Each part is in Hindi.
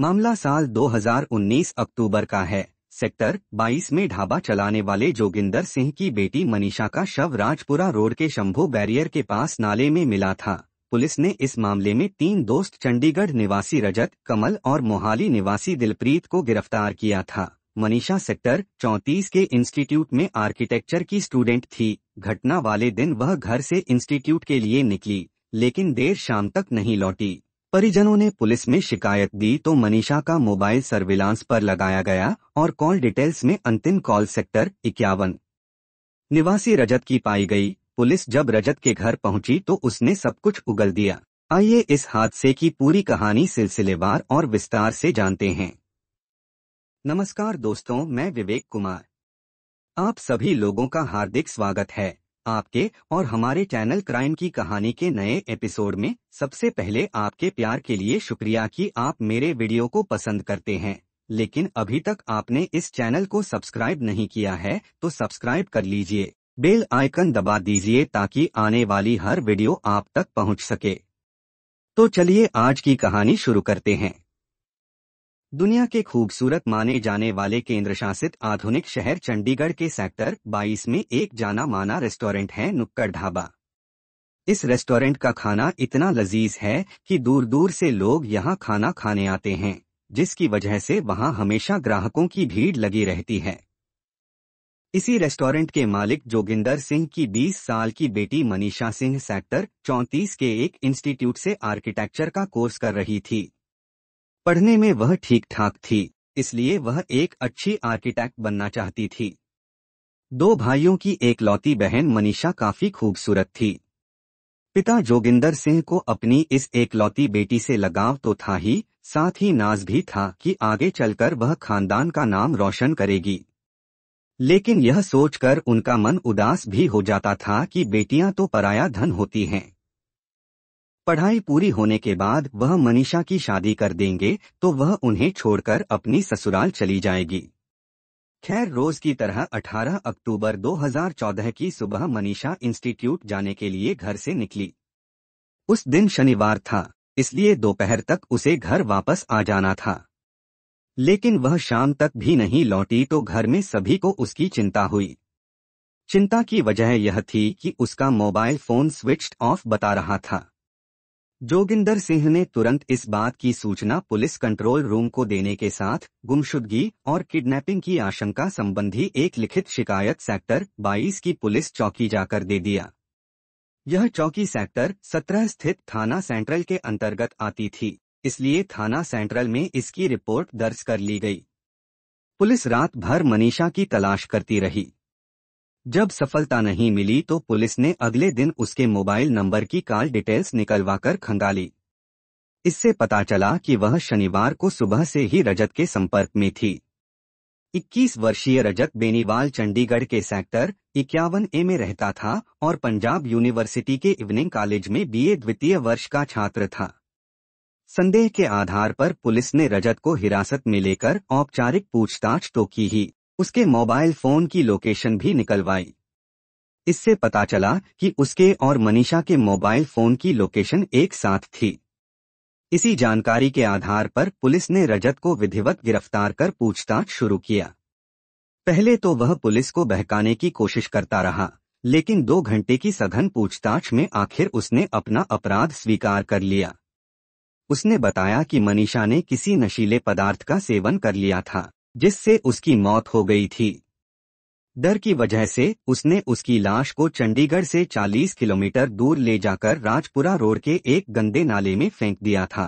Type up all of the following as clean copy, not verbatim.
मामला साल 2019 अक्टूबर का है। सेक्टर 22 में ढाबा चलाने वाले जोगिंदर सिंह की बेटी मनीषा का शव राजपुरा रोड के शंभू बैरियर के पास नाले में मिला था। पुलिस ने इस मामले में 3 दोस्त चंडीगढ़ निवासी रजत, कमल और मोहाली निवासी दिलप्रीत को गिरफ्तार किया था। मनीषा सेक्टर 34 के इंस्टीट्यूट में आर्किटेक्चर की स्टूडेंट थी। घटना वाले दिन वह घर से इंस्टीट्यूट के लिए निकली, लेकिन देर शाम तक नहीं लौटी। परिजनों ने पुलिस में शिकायत दी तो मनीषा का मोबाइल सर्विलांस पर लगाया गया और कॉल डिटेल्स में अंतिम कॉल सेक्टर 51 निवासी रजत की पाई गई। पुलिस जब रजत के घर पहुंची तो उसने सब कुछ उगल दिया। आइए इस हादसे की पूरी कहानी सिलसिलेवार और विस्तार से जानते हैं। नमस्कार दोस्तों, मैं विवेक कुमार। आप सभी लोगों का हार्दिक स्वागत है आपके और हमारे चैनल क्राइम की कहानी के नए एपिसोड में। सबसे पहले आपके प्यार के लिए शुक्रिया कि आप मेरे वीडियो को पसंद करते हैं, लेकिन अभी तक आपने इस चैनल को सब्सक्राइब नहीं किया है तो सब्सक्राइब कर लीजिए, बेल आइकन दबा दीजिए ताकि आने वाली हर वीडियो आप तक पहुंच सके। तो चलिए आज की कहानी शुरू करते हैं। दुनिया के खूबसूरत माने जाने वाले केंद्र शासित आधुनिक शहर चंडीगढ़ के सेक्टर 22 में एक जाना माना रेस्टोरेंट है, नुक्कड़ ढाबा। इस रेस्टोरेंट का खाना इतना लजीज है कि दूर दूर से लोग यहाँ खाना खाने आते हैं, जिसकी वजह से वहाँ हमेशा ग्राहकों की भीड़ लगी रहती है। इसी रेस्टोरेंट के मालिक जोगिंदर सिंह की 20 साल की बेटी मनीषा सिंह सेक्टर 34 के एक इंस्टीट्यूट से आर्किटेक्चर का कोर्स कर रही थी। पढ़ने में वह ठीक ठाक थी, इसलिए वह एक अच्छी आर्किटेक्ट बनना चाहती थी। 2 भाइयों की एकलौती बहन मनीषा काफी खूबसूरत थी। पिता जोगिंदर सिंह को अपनी इस एकलौती बेटी से लगाव तो था ही, साथ ही नाज भी था कि आगे चलकर वह खानदान का नाम रोशन करेगी। लेकिन यह सोचकर उनका मन उदास भी हो जाता था कि बेटियां तो पराया धन होती हैं। पढ़ाई पूरी होने के बाद वह मनीषा की शादी कर देंगे तो वह उन्हें छोड़कर अपनी ससुराल चली जाएगी। खैर, रोज की तरह 18 अक्टूबर 2014 की सुबह मनीषा इंस्टीट्यूट जाने के लिए घर से निकली। उस दिन शनिवार था, इसलिए दोपहर तक उसे घर वापस आ जाना था। लेकिन वह शाम तक भी नहीं लौटी तो घर में सभी को उसकी चिंता हुई। चिंता की वजह यह थी कि उसका मोबाइल फोन स्विच्ड ऑफ बता रहा था। जोगिंदर सिंह ने तुरंत इस बात की सूचना पुलिस कंट्रोल रूम को देने के साथ गुमशुदगी और किडनैपिंग की आशंका संबंधी एक लिखित शिकायत सेक्टर 22 की पुलिस चौकी जाकर दे दिया। यह चौकी सेक्टर 17 स्थित थाना सेंट्रल के अंतर्गत आती थी, इसलिए थाना सेंट्रल में इसकी रिपोर्ट दर्ज कर ली गई। पुलिस रात भर मनीषा की तलाश करती रही। जब सफलता नहीं मिली तो पुलिस ने अगले दिन उसके मोबाइल नंबर की कॉल डिटेल्स निकलवाकर खंगाली। इससे पता चला कि वह शनिवार को सुबह से ही रजत के संपर्क में थी। 21 वर्षीय रजत बेनीवाल चंडीगढ़ के सेक्टर 51A में रहता था और पंजाब यूनिवर्सिटी के इवनिंग कॉलेज में BA द्वितीय वर्ष का छात्र था। संदेह के आधार पर पुलिस ने रजत को हिरासत में लेकर औपचारिक पूछताछ तो की ही, उसके मोबाइल फोन की लोकेशन भी निकलवाई। इससे पता चला कि उसके और मनीषा के मोबाइल फोन की लोकेशन एक साथ थी। इसी जानकारी के आधार पर पुलिस ने रजत को विधिवत गिरफ्तार कर पूछताछ शुरू किया। पहले तो वह पुलिस को बहकाने की कोशिश करता रहा, लेकिन 2 घंटे की सघन पूछताछ में आखिर उसने अपना अपराध स्वीकार कर लिया। उसने बताया कि मनीषा ने किसी नशीले पदार्थ का सेवन कर लिया था, जिससे उसकी मौत हो गई थी। डर की वजह से उसने उसकी लाश को चंडीगढ़ से 40 किलोमीटर दूर ले जाकर राजपुरा रोड के एक गंदे नाले में फेंक दिया था।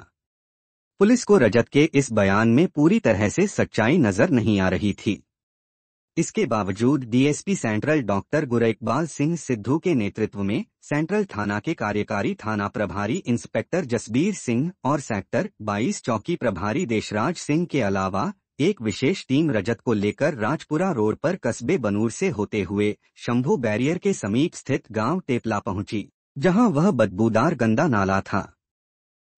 पुलिस को रजत के इस बयान में पूरी तरह से सच्चाई नजर नहीं आ रही थी। इसके बावजूद DSP central doctor Guriqbal Singh Sidhu के नेतृत्व में सेंट्रल थाना के कार्यकारी थाना प्रभारी इंस्पेक्टर जसबीर सिंह और सेक्टर 22 चौकी प्रभारी देशराज सिंह के अलावा एक विशेष टीम रजत को लेकर राजपुरा रोड पर कस्बे बनूर से होते हुए शंभू बैरियर के समीप स्थित गांव टेपला पहुंची, जहां वह बदबूदार गंदा नाला था।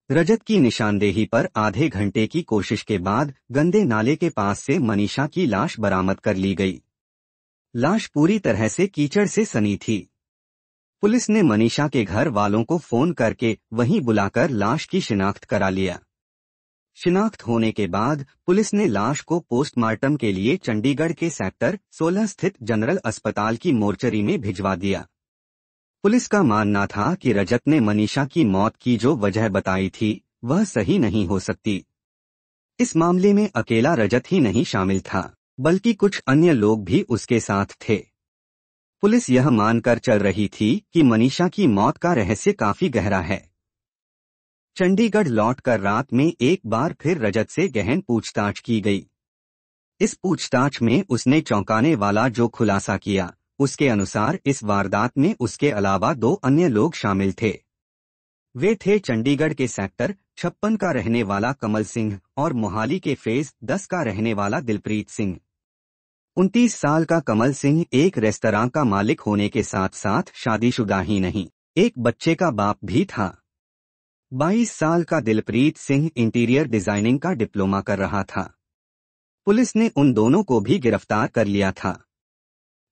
रजत की निशानदेही पर आधे घंटे की कोशिश के बाद गंदे नाले के पास से मनीषा की लाश बरामद कर ली गई। लाश पूरी तरह से कीचड़ से सनी थी। पुलिस ने मनीषा के घर वालों को फोन करके वहीं बुलाकर लाश की शिनाख्त करा लिया। शिनाख्त होने के बाद पुलिस ने लाश को पोस्टमार्टम के लिए चंडीगढ़ के सेक्टर 16 स्थित जनरल अस्पताल की मोर्चरी में भिजवा दिया। पुलिस का मानना था कि रजत ने मनीषा की मौत की जो वजह बताई थी वह सही नहीं हो सकती। इस मामले में अकेला रजत ही नहीं शामिल था, बल्कि कुछ अन्य लोग भी उसके साथ थे। पुलिस यह मानकर चल रही थी कि मनीषा की मौत का रहस्य काफी गहरा है। चंडीगढ़ लौटकर रात में एक बार फिर रजत से गहन पूछताछ की गई। इस पूछताछ में उसने चौंकाने वाला जो खुलासा किया, उसके अनुसार इस वारदात में उसके अलावा 2 अन्य लोग शामिल थे। वे थे चंडीगढ़ के सेक्टर 56 का रहने वाला कमल सिंह और मोहाली के फेज 10 का रहने वाला दिलप्रीत सिंह। 29 साल का कमल सिंह एक रेस्तरां का मालिक होने के साथ साथ शादीशुदा ही नहीं, एक बच्चे का बाप भी था। 22 साल का दिलप्रीत सिंह इंटीरियर डिजाइनिंग का डिप्लोमा कर रहा था। पुलिस ने उन दोनों को भी गिरफ्तार कर लिया था।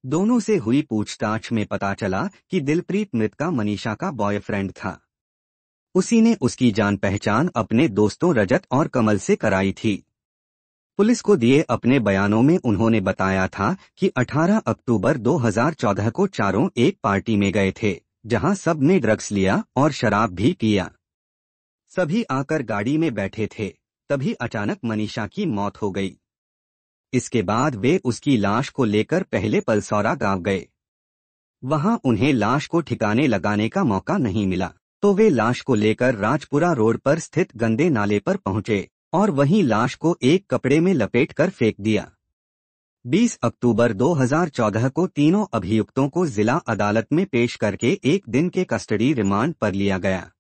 दोनों से हुई पूछताछ में पता चला कि दिलप्रीत मृतका मनीषा का बॉयफ्रेंड था। उसी ने उसकी जान पहचान अपने दोस्तों रजत और कमल से कराई थी। पुलिस को दिए अपने बयानों में उन्होंने बताया था कि 18 अक्टूबर 2014 को चारों एक पार्टी में गए थे, जहां सब ने ड्रग्स लिया और शराब भी पिया। सभी आकर गाड़ी में बैठे थे, तभी अचानक मनीषा की मौत हो गई। इसके बाद वे उसकी लाश को लेकर पहले पलसौरा गांव गए। वहां उन्हें लाश को ठिकाने लगाने का मौका नहीं मिला, तो वे लाश को लेकर राजपुरा रोड पर स्थित गंदे नाले पर पहुंचे और वहीं लाश को एक कपड़े में लपेटकर फेंक दिया। 20 अक्टूबर 2014 को तीनों अभियुक्तों को जिला अदालत में पेश करके 1 दिन के कस्टडी रिमांड पर लिया गया।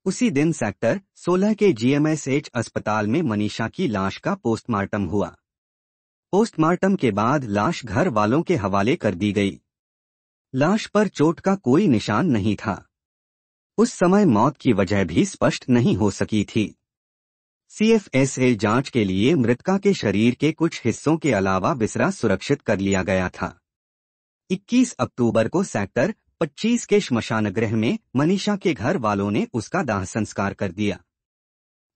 उसी दिन सेक्टर 16 के जीएमएसएच अस्पताल में मनीषा की लाश का पोस्टमार्टम हुआ। पोस्टमार्टम के बाद लाश घर वालों के हवाले कर दी गई। लाश पर चोट का कोई निशान नहीं था। उस समय मौत की वजह भी स्पष्ट नहीं हो सकी थी। सीएफएसएल जांच के लिए मृतका के शरीर के कुछ हिस्सों के अलावा विसरा सुरक्षित कर लिया गया था। 21 अक्टूबर को सेक्टर 25 के श्मशानगृह में मनीषा के घर वालों ने उसका दाह संस्कार कर दिया।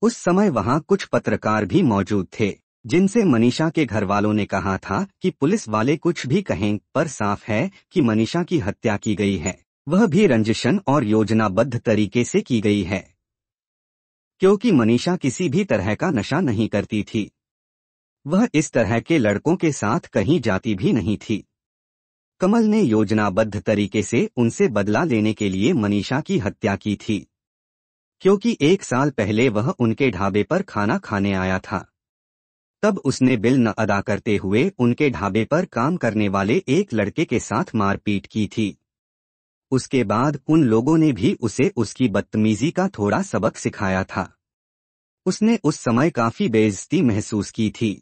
उस समय वहां कुछ पत्रकार भी मौजूद थे, जिनसे मनीषा के घर वालों ने कहा था कि पुलिस वाले कुछ भी कहें, पर साफ है कि मनीषा की हत्या की गई है, वह भी रंजिशन और योजनाबद्ध तरीके से की गई है। क्योंकि मनीषा किसी भी तरह का नशा नहीं करती थी। वह इस तरह के लड़कों के साथ कहीं जाती भी नहीं थी। कमल ने योजनाबद्ध तरीके से उनसे बदला लेने के लिए मनीषा की हत्या की थी, क्योंकि 1 साल पहले वह उनके ढाबे पर खाना खाने आया था। तब उसने बिल न अदा करते हुए उनके ढाबे पर काम करने वाले एक लड़के के साथ मारपीट की थी। उसके बाद उन लोगों ने भी उसे उसकी बदतमीजी का थोड़ा सबक सिखाया था। उसने उस समय काफी बेइज्जती महसूस की थी।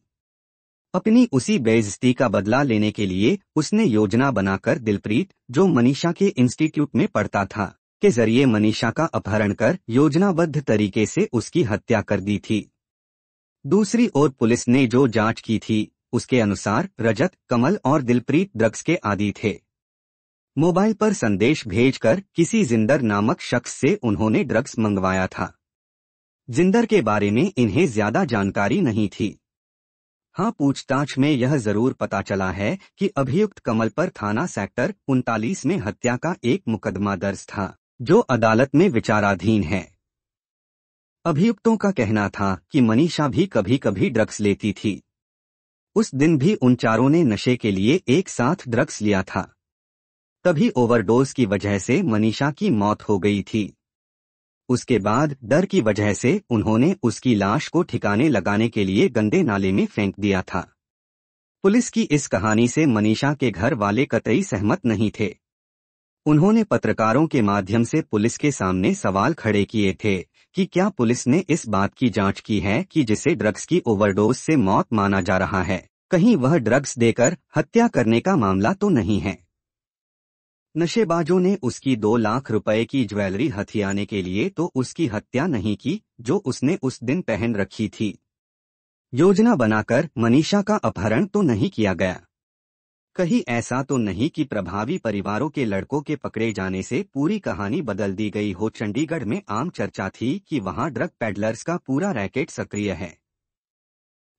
अपनी उसी बेइज्जती का बदला लेने के लिए उसने योजना बनाकर दिलप्रीत, जो मनीषा के इंस्टीट्यूट में पढ़ता था, के जरिए मनीषा का अपहरण कर योजनाबद्ध तरीके से उसकी हत्या कर दी थी। दूसरी ओर पुलिस ने जो जांच की थी, उसके अनुसार रजत, कमल और दिलप्रीत ड्रग्स के आदी थे। मोबाइल पर संदेश भेजकर किसी जिंदर नामक शख्स से उन्होंने ड्रग्स मंगवाया था। जिंदर के बारे में इन्हें ज्यादा जानकारी नहीं थी। हाँ, पूछताछ में यह जरूर पता चला है कि अभियुक्त कमल पर थाना सेक्टर 39 में हत्या का एक मुकदमा दर्ज था, जो अदालत में विचाराधीन है। अभियुक्तों का कहना था कि मनीषा भी कभी कभी ड्रग्स लेती थी। उस दिन भी उन चारों ने नशे के लिए एक साथ ड्रग्स लिया था, तभी ओवरडोज की वजह से मनीषा की मौत हो गई थी। उसके बाद डर की वजह से उन्होंने उसकी लाश को ठिकाने लगाने के लिए गंदे नाले में फेंक दिया था। पुलिस की इस कहानी से मनीषा के घर वाले कतई सहमत नहीं थे। उन्होंने पत्रकारों के माध्यम से पुलिस के सामने सवाल खड़े किए थे कि क्या पुलिस ने इस बात की जांच की है कि जिसे ड्रग्स की ओवरडोज से मौत माना जा रहा है, कहीं वह ड्रग्स देकर हत्या करने का मामला तो नहीं है। नशेबाजों ने उसकी 2 लाख रुपए की ज्वेलरी हथियाने के लिए तो उसकी हत्या नहीं की, जो उसने उस दिन पहन रखी थी। योजना बनाकर मनीषा का अपहरण तो नहीं किया गया। कहीं ऐसा तो नहीं कि प्रभावी परिवारों के लड़कों के पकड़े जाने से पूरी कहानी बदल दी गई हो। चंडीगढ़ में आम चर्चा थी कि वहां ड्रग पेडलर्स का पूरा रैकेट सक्रिय है।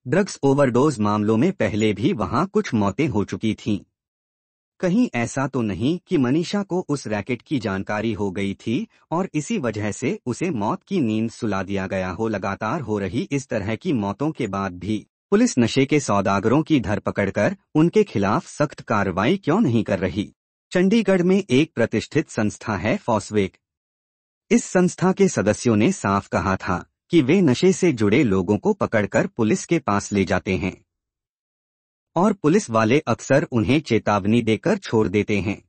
ड्रग्स ओवरडोज मामलों में पहले भी वहां कुछ मौतें हो चुकी थीं। कहीं ऐसा तो नहीं कि मनीषा को उस रैकेट की जानकारी हो गई थी और इसी वजह से उसे मौत की नींद सुला दिया गया हो। लगातार हो रही इस तरह की मौतों के बाद भी पुलिस नशे के सौदागरों की धरपकड़ कर उनके खिलाफ सख्त कार्रवाई क्यों नहीं कर रही? चंडीगढ़ में एक प्रतिष्ठित संस्था है फॉस्वेक। इस संस्था के सदस्यों ने साफ कहा था कि वे नशे से जुड़े लोगों को पकड़कर पुलिस के पास ले जाते हैं और पुलिस वाले अक्सर उन्हें चेतावनी देकर छोड़ देते हैं।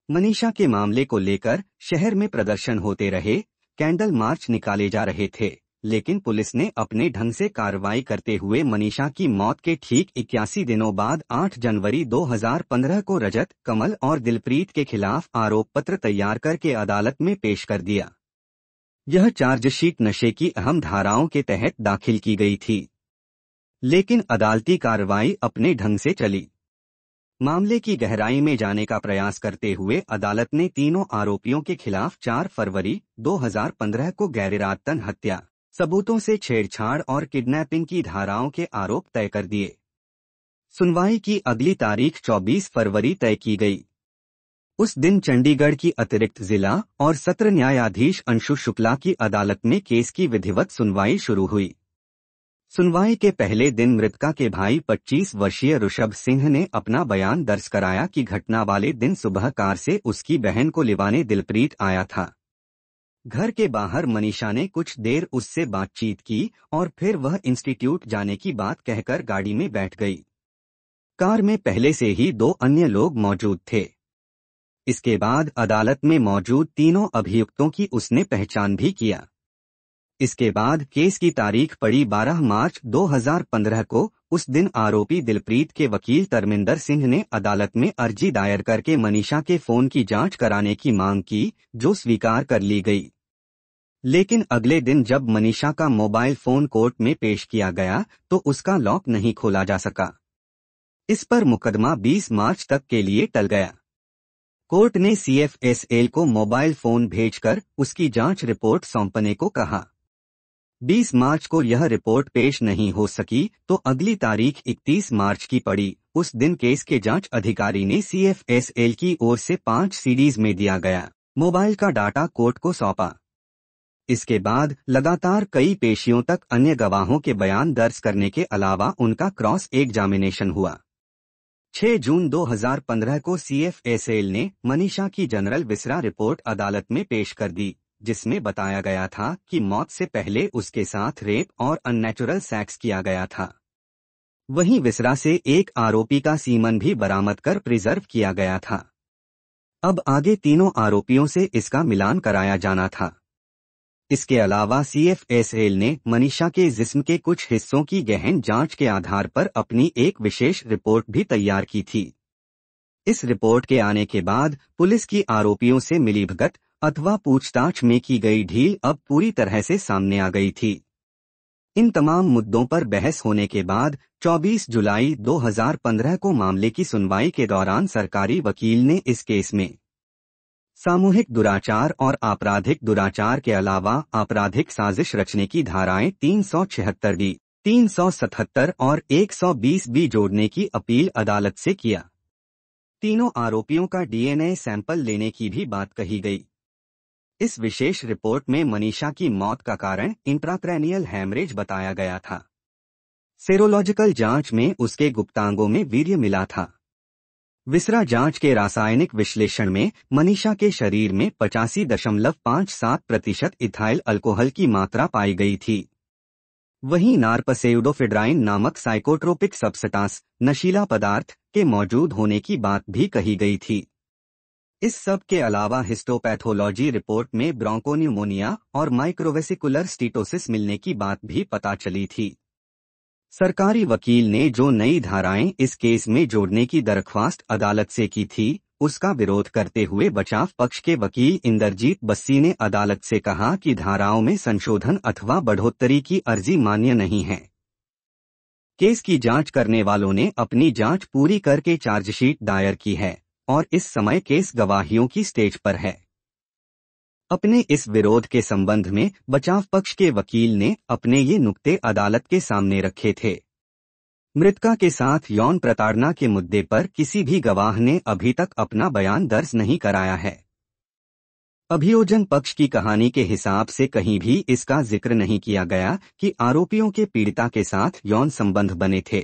मनीषा के मामले को लेकर शहर में प्रदर्शन होते रहे, कैंडल मार्च निकाले जा रहे थे, लेकिन पुलिस ने अपने ढंग से कार्रवाई करते हुए मनीषा की मौत के ठीक 81 दिनों बाद 8 जनवरी 2015 को रजत, कमल और दिलप्रीत के खिलाफ आरोप पत्र तैयार करके अदालत में पेश कर दिया। यह चार्जशीट नशे की अहम धाराओं के तहत दाखिल की गई थी, लेकिन अदालती कार्रवाई अपने ढंग से चली। मामले की गहराई में जाने का प्रयास करते हुए अदालत ने तीनों आरोपियों के खिलाफ 4 फरवरी 2015 को गैरइरादतन हत्या, सबूतों से छेड़छाड़ और किडनैपिंग की धाराओं के आरोप तय कर दिए। सुनवाई की अगली तारीख 24 फरवरी तय की गई। उस दिन चंडीगढ़ की अतिरिक्त जिला और सत्र न्यायाधीश अंशु शुक्ला की अदालत में केस की विधिवत सुनवाई शुरू हुई। सुनवाई के पहले दिन मृतका के भाई 25 वर्षीय ऋषभ सिंह ने अपना बयान दर्ज कराया कि घटना वाले दिन सुबह कार से उसकी बहन को लिवाने दिलप्रीत आया था। घर के बाहर मनीषा ने कुछ देर उससे बातचीत की और फिर वह इंस्टीट्यूट जाने की बात कहकर गाड़ी में बैठ गई। कार में पहले से ही 2 अन्य लोग मौजूद थे। इसके बाद अदालत में मौजूद तीनों अभियुक्तों की उसने पहचान भी किया। इसके बाद केस की तारीख पड़ी 12 मार्च 2015 को। उस दिन आरोपी दिलप्रीत के वकील धर्मिंदर सिंह ने अदालत में अर्जी दायर करके मनीषा के फोन की जांच कराने की मांग की, जो स्वीकार कर ली गई। लेकिन अगले दिन जब मनीषा का मोबाइल फोन कोर्ट में पेश किया गया तो उसका लॉक नहीं खोला जा सका। इस पर मुकदमा 20 मार्च तक के लिए टल गया। कोर्ट ने CFSL को मोबाइल फोन भेजकर उसकी जांच रिपोर्ट सौंपने को कहा। 20 मार्च को यह रिपोर्ट पेश नहीं हो सकी तो अगली तारीख 31 मार्च की पड़ी। उस दिन केस के जांच अधिकारी ने CFSL की ओर से 5 सीडीज में दिया गया मोबाइल का डाटा कोर्ट को सौंपा। इसके बाद लगातार कई पेशियों तक अन्य गवाहों के बयान दर्ज करने के अलावा उनका क्रॉस एग्जामिनेशन हुआ। 6 जून 2015 को CFSL ने मनीषा की जनरल विसरा रिपोर्ट अदालत में पेश कर दी, जिसमें बताया गया था कि मौत से पहले उसके साथ रेप और अननेचुरल सेक्स किया गया था। वहीं विसरा से एक आरोपी का सीमन भी बरामद कर प्रिजर्व किया गया था। अब आगे तीनों आरोपियों से इसका मिलान कराया जाना था। इसके अलावा CFSL ने मनीषा के जिस्म के कुछ हिस्सों की गहन जांच के आधार पर अपनी एक विशेष रिपोर्ट भी तैयार की थी। इस रिपोर्ट के आने के बाद पुलिस की आरोपियों से मिलीभगत अथवा पूछताछ में की गई ढील अब पूरी तरह से सामने आ गई थी। इन तमाम मुद्दों पर बहस होने के बाद 24 जुलाई 2015 को मामले की सुनवाई के दौरान सरकारी वकील ने इस केस में सामूहिक दुराचार और आपराधिक दुराचार के अलावा आपराधिक साजिश रचने की धाराएं 376 डी, 377 और 120 बी जोड़ने की अपील अदालत से किया। तीनों आरोपियों का DNA सैंपल लेने की भी बात कही गई। इस विशेष रिपोर्ट में मनीषा की मौत का कारण इंट्राक्रैनियल हैमरेज बताया गया था। सेरोलॉजिकल जांच में उसके गुप्तांगों में वीर्य मिला था। विसरा जांच के रासायनिक विश्लेषण में मनीषा के शरीर में 85.57% इथाइल अल्कोहल की मात्रा पाई गई थी। वहीं नार्पसेउडोफिड्राइन नामक साइकोट्रोपिक सब्सटेंस नशीला पदार्थ के मौजूद होने की बात भी कही गई थी। इस सब के अलावा हिस्टोपैथोलॉजी रिपोर्ट में ब्रोंकोन्यूमोनिया और माइक्रोवेसिकुलर स्टीटोसिस मिलने की बात भी पता चली थी। सरकारी वकील ने जो नई धाराएं इस केस में जोड़ने की दरख्वास्त अदालत से की थी, उसका विरोध करते हुए बचाव पक्ष के वकील इंदरजीत बस्सी ने अदालत से कहा कि धाराओं में संशोधन अथवा बढ़ोतरी की अर्जी मान्य नहीं है, केस की जांच करने वालों ने अपनी जांच पूरी करके चार्जशीट दायर की है और इस समय केस गवाहियों की स्टेज पर है। अपने इस विरोध के संबंध में बचाव पक्ष के वकील ने अपने ये नुक्ते अदालत के सामने रखे थे। मृतका के साथ यौन प्रताड़ना के मुद्दे पर किसी भी गवाह ने अभी तक अपना बयान दर्ज नहीं कराया है। अभियोजन पक्ष की कहानी के हिसाब से कहीं भी इसका जिक्र नहीं किया गया कि आरोपियों के पीड़िता के साथ यौन संबंध बने थे।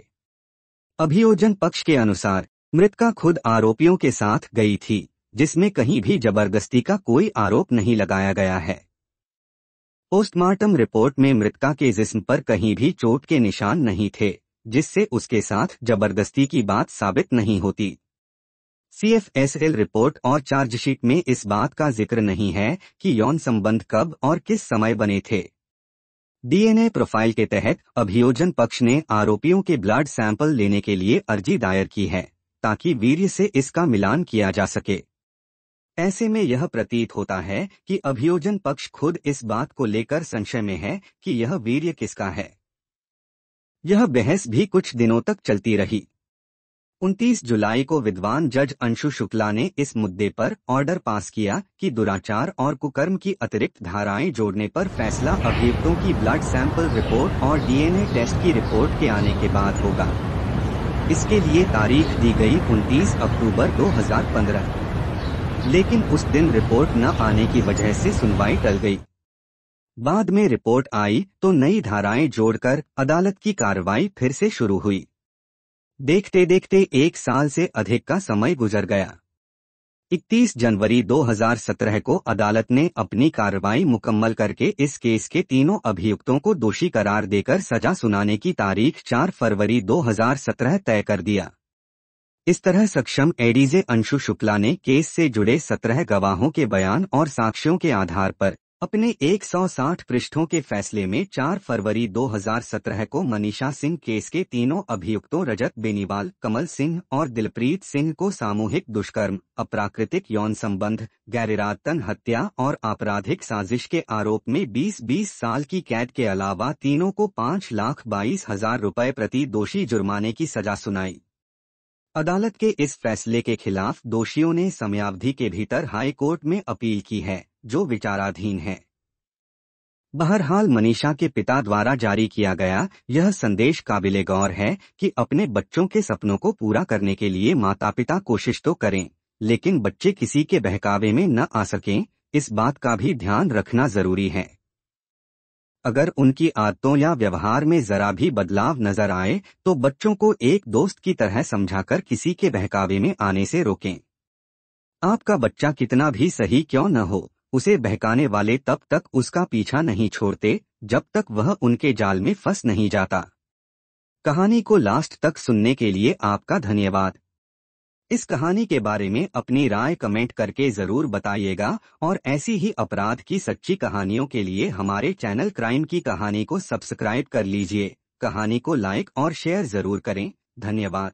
अभियोजन पक्ष के अनुसार मृतका खुद आरोपियों के साथ गई थी, जिसमें कहीं भी जबरदस्ती का कोई आरोप नहीं लगाया गया है। पोस्टमार्टम रिपोर्ट में मृतका के जिस्म पर कहीं भी चोट के निशान नहीं थे, जिससे उसके साथ जबरदस्ती की बात साबित नहीं होती। CFSL रिपोर्ट और चार्जशीट में इस बात का जिक्र नहीं है कि यौन संबंध कब और किस समय बने थे। DNA प्रोफाइल के तहत अभियोजन पक्ष ने आरोपियों के ब्लड सैंपल लेने के लिए अर्जी दायर की है, ताकि वीर्य से इसका मिलान किया जा सके। ऐसे में यह प्रतीत होता है कि अभियोजन पक्ष खुद इस बात को लेकर संशय में है कि यह वीर्य किसका है। यह बहस भी कुछ दिनों तक चलती रही। 29 जुलाई को विद्वान जज अंशु शुक्ला ने इस मुद्दे पर ऑर्डर पास किया कि दुराचार और कुकर्म की अतिरिक्त धाराएं जोड़ने पर फैसला अभियुक्तों की ब्लड सैंपल रिपोर्ट और DNA टेस्ट की रिपोर्ट के आने के बाद होगा। इसके लिए तारीख दी गई 29 अक्टूबर 2015, लेकिन उस दिन रिपोर्ट न आने की वजह से सुनवाई टल गई। बाद में रिपोर्ट आई तो नई धाराएं जोड़कर अदालत की कार्रवाई फिर से शुरू हुई। देखते देखते 1 साल से अधिक का समय गुजर गया। 31 जनवरी 2017 को अदालत ने अपनी कार्रवाई मुकम्मल करके इस केस के तीनों अभियुक्तों को दोषी करार देकर सजा सुनाने की तारीख 4 फरवरी 2017 तय कर दिया। इस तरह सक्षम एडीजे अंशु शुक्ला ने केस से जुड़े 17 गवाहों के बयान और साक्ष्यों के आधार पर अपने 160 पृष्ठों के फैसले में 4 फरवरी 2017 को मनीषा सिंह केस के तीनों अभियुक्तों रजत बेनीवाल, कमल सिंह और दिलप्रीत सिंह को सामूहिक दुष्कर्म, अप्राकृतिक यौन संबंध, गैरइरादतन हत्या और आपराधिक साजिश के आरोप में 20-20 साल की कैद के अलावा तीनों को 5,22,000 रुपए प्रति दोषी जुर्माने की सजा सुनाई। अदालत के इस फैसले के खिलाफ दोषियों ने समयावधि के भीतर हाई कोर्ट में अपील की है, जो विचाराधीन है। बहरहाल मनीषा के पिता द्वारा जारी किया गया यह संदेश काबिले गौर है कि अपने बच्चों के सपनों को पूरा करने के लिए माता पिता कोशिश तो करें, लेकिन बच्चे किसी के बहकावे में न आ सकें, इस बात का भी ध्यान रखना जरूरी है। अगर उनकी आदतों या व्यवहार में जरा भी बदलाव नजर आए तो बच्चों को एक दोस्त की तरह समझाकर किसी के बहकावे में आने से रोकें। आपका बच्चा कितना भी सही क्यों न हो, उसे बहकाने वाले तब तक उसका पीछा नहीं छोड़ते जब तक वह उनके जाल में फंस नहीं जाता। कहानी को लास्ट तक सुनने के लिए आपका धन्यवाद। इस कहानी के बारे में अपनी राय कमेंट करके जरूर बताइएगा और ऐसी ही अपराध की सच्ची कहानियों के लिए हमारे चैनल क्राइम की कहानी को सब्सक्राइब कर लीजिए। कहानी को लाइक और शेयर जरूर करें। धन्यवाद।